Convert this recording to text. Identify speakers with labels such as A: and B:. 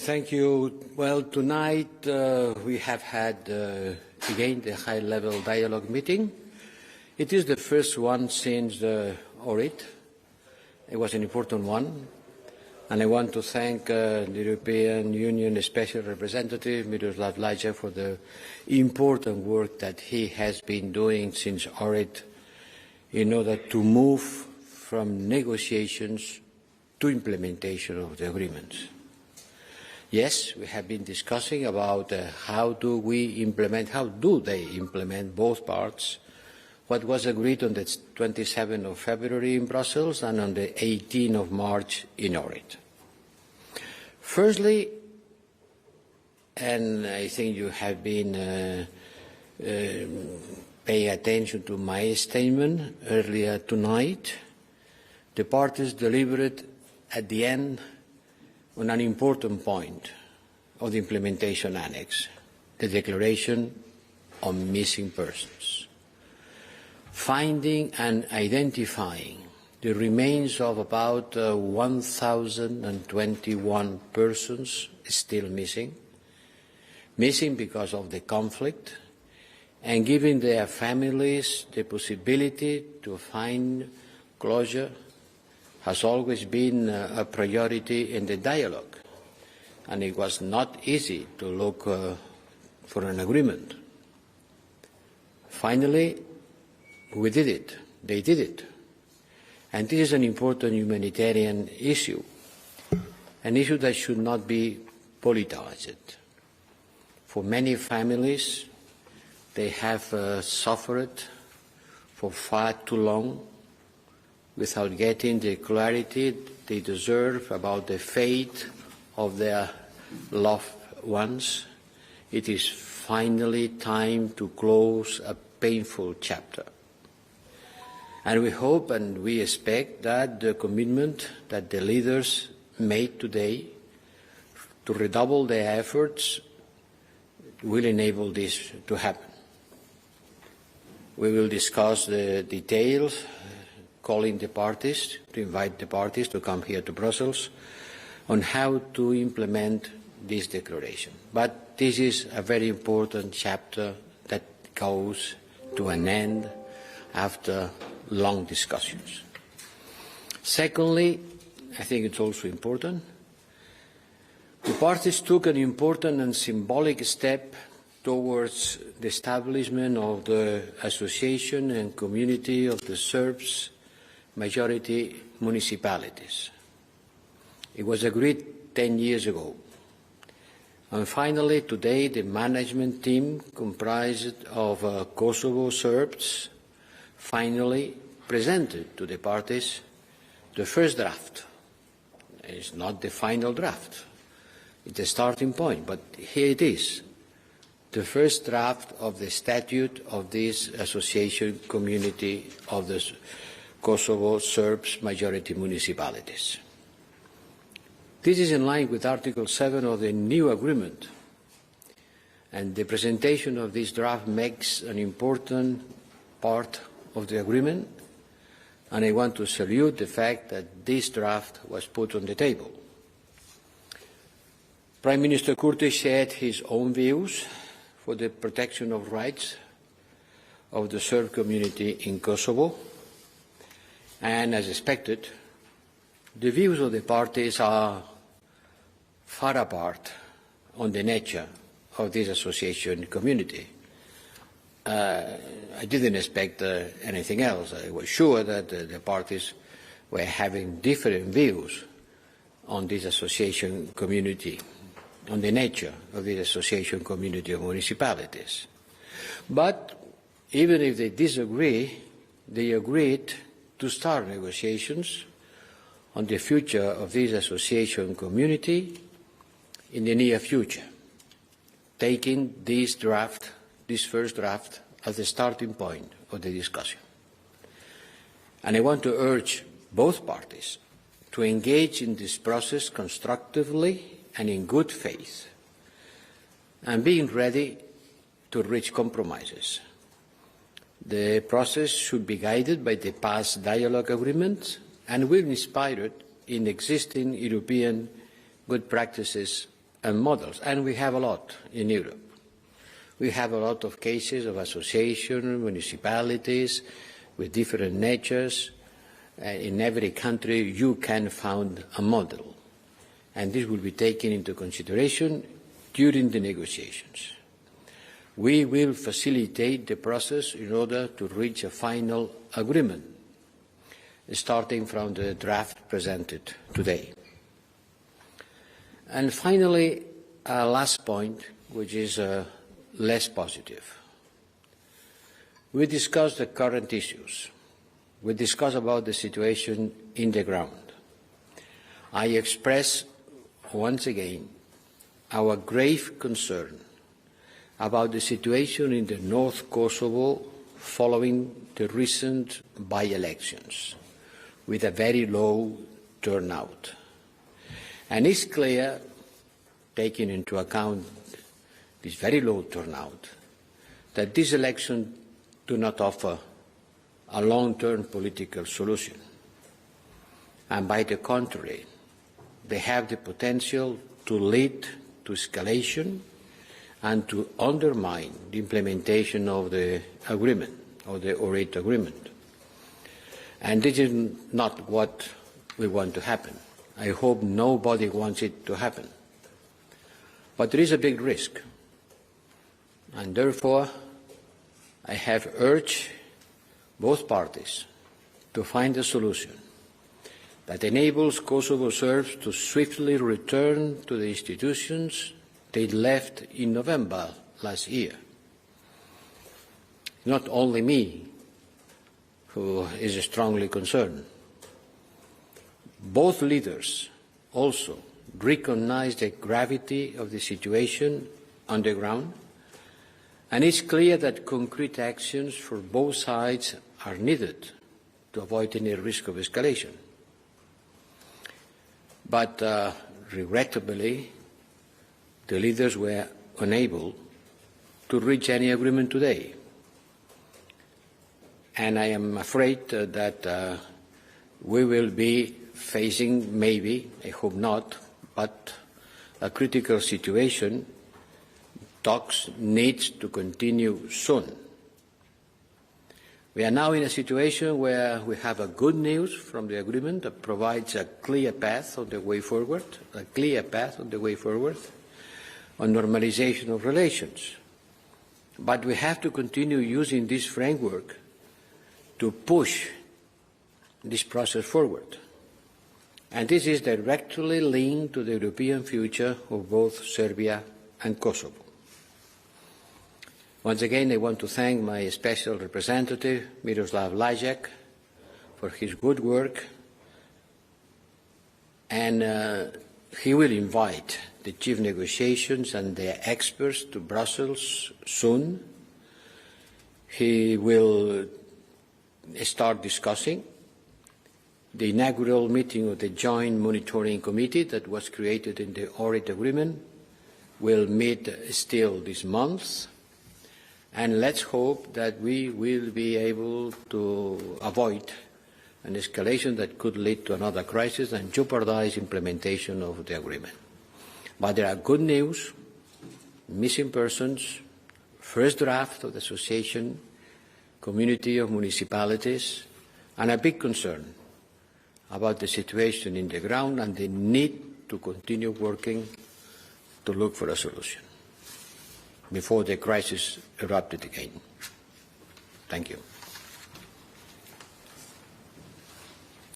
A: Thank you. Well, tonight we have had again the high-level dialogue meeting. It is the first one since the audit. It was an important one, and I want to thank the European Union Special Representative, Miroslav Lajcak, for the important work that he has been doing since audit in order to move from negotiations to implementation of the agreements. Yes, we have been discussing about how do they implement both parts, what was agreed on the 27th of February in Brussels and on the 18th of March in Ohrid. Firstly, and I think you have been paying attention to my statement earlier tonight, the parties deliberated at the end on an important point of the implementation annex, the declaration on missing persons. Finding and identifying the remains of about 1,021 persons still missing because of the conflict, and giving their families the possibility to find closure has always been a priority in the dialogue, and it was not easy to look for an agreement. Finally, we did it. They did it. And this is an important humanitarian issue, an issue that should not be politicized. For many families, they have suffered for far too long without getting the clarity they deserve about the fate of their loved ones. It is finally time to close a painful chapter. And we hope and we expect that the commitment that the leaders made today to redouble their efforts will enable this to happen. We will discuss the details, calling the parties, to invite the parties to come here to Brussels, on how to implement this declaration. But this is a very important chapter that goes to an end after long discussions. Secondly, I think it's also important, the parties took an important and symbolic step towards the establishment of the association and community of the Serbs majority municipalities. It was agreed 10 years ago. And finally, today, the management team comprised of Kosovo Serbs finally presented to the parties the first draft. It's not the final draft. It's a starting point, but here it is, the first draft of the statute of this association community of the Kosovo Serbs majority municipalities. This is in line with Article 7 of the new agreement, and the presentation of this draft makes an important part of the agreement, and I want to salute the fact that this draft was put on the table. Prime Minister Kurti shared his own views for the protection of rights of the Serb community in Kosovo, and as expected, the views of the parties are far apart on the nature of this association community. I didn't expect anything else. I was sure that the parties were having different views on this association community, on the nature of this association community of municipalities. But even if they disagree, they agreed to start negotiations on the future of this association community in the near future, taking this first draft as the starting point of the discussion. And I want to urge both parties to engage in this process constructively and in good faith, and being ready to reach compromises. The process should be guided by the past dialogue agreements and will be inspired in existing European good practices and models, and we have a lot in Europe. We have a lot of cases of association, municipalities with different natures. In every country you can find a model, and this will be taken into consideration during the negotiations. We will facilitate the process in order to reach a final agreement, starting from the draft presented today. And finally, a last point, which is less positive. We discussed the current issues. We discussed about the situation in the ground. I express once again our grave concern about the situation in the North Kosovo following the recent by-elections, with a very low turnout. And it's clear, taking into account this very low turnout, that these elections do not offer a long-term political solution. And by the contrary, they have the potential to lead to escalation and to undermine the implementation of the agreement, of the Ohrid agreement. And this is not what we want to happen. I hope nobody wants it to happen. But there is a big risk. And therefore, I have urged both parties to find a solution that enables Kosovo Serbs to swiftly return to the institutions they left in November last year. Not only me who is strongly concerned. Both leaders also recognize the gravity of the situation on the ground, and it's clear that concrete actions for both sides are needed to avoid any risk of escalation. But regrettably, the leaders were unable to reach any agreement today. And I am afraid that we will be facing, maybe, I hope not, but a critical situation. Talks need to continue soon. We are now in a situation where we have a good news from the agreement that provides a clear path on the way forward, on normalization of relations. But we have to continue using this framework to push this process forward. And this is directly linked to the European future of both Serbia and Kosovo. Once again, I want to thank my special representative, Miroslav Lajcak, for his good work, and he will invite the chief negotiations and their experts to Brussels soon. He will start discussing. The inaugural meeting of the Joint Monitoring Committee that was created in the Ohrid Agreement will meet still this month. And let's hope that we will be able to avoid an escalation that could lead to another crisis and jeopardize implementation of the agreement. But there are good news, missing persons, first draft of the association, community of municipalities, and a big concern about the situation in the ground and the need to continue working to look for a solution before the crisis erupted again. Thank you.